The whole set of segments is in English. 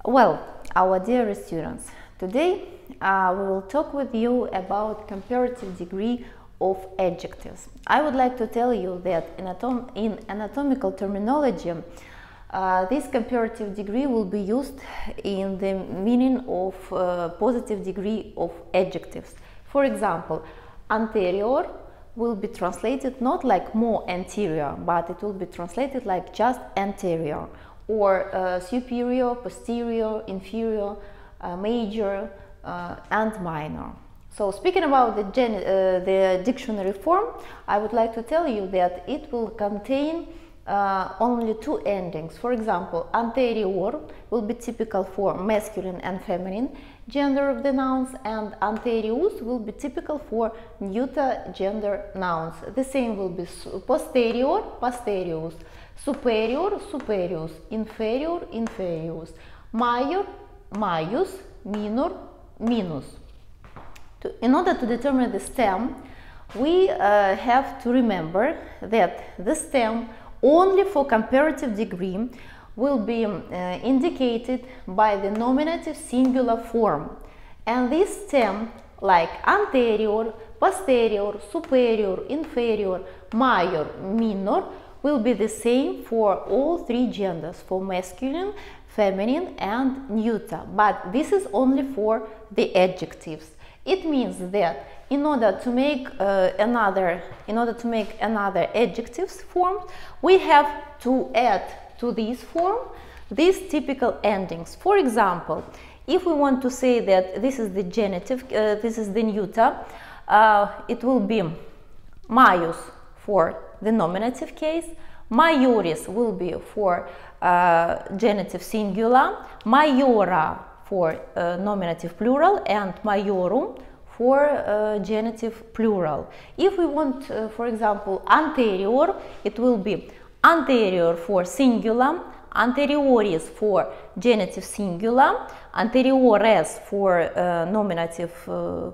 Well, our dear students, today we will talk with you about comparative degree of adjectives. I would like to tell you that in anatomical terminology, this comparative degree will be used in the meaning of positive degree of adjectives. For example, anterior will be translated not like more anterior, but it will be translated like just anterior, or superior, posterior, inferior, major, and minor. So speaking about the dictionary form, I would like to tell you that it will contain only two endings. For example, anterior will be typical for masculine and feminine gender of the nouns, and anterius will be typical for neuter gender nouns. The same will be posterior, posterius, superior, superius, inferior, inferius, major, maius, minor, minus. In order to determine the stem, we have to remember that the stem only for comparative degree will be indicated by the nominative singular form, and this stem, like anterior, posterior, superior, inferior, major, minor, will be the same for all three genders, for masculine, feminine, and neuter, but this is only for the adjectives. It means that in order to make another adjectives form, we have to add to this form these typical endings. For example, if we want to say that this is the genitive, this is the neuter, it will be maius for the nominative case, majoris will be for genitive singular, majora for nominative plural, and majorum for genitive plural. If we want, for example, anterior, it will be anterior for singular, anterioris for genitive singular, anteriores for nominative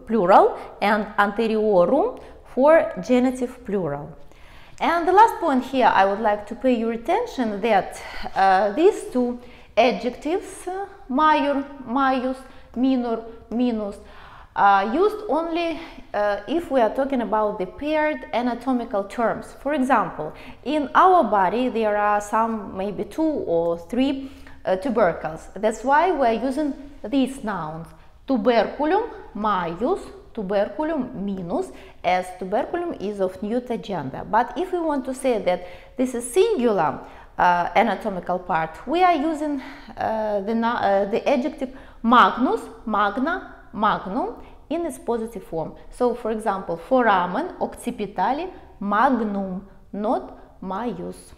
plural, and anteriorum for genitive plural. And the last point here, I would like to pay your attention that these two adjectives, major, maius, minor, minus, are used only if we are talking about the paired anatomical terms. For example, in our body there are some, maybe 2 or 3 tubercles. That's why we are using these nouns: tuberculum maius, tuberculum minus, as tuberculum is of neuter gender. But if we want to say that this is singular anatomical part, we are using the adjective magnus, magna, magnum in its positive form. So, for example, foramen occipitali magnum, not maius.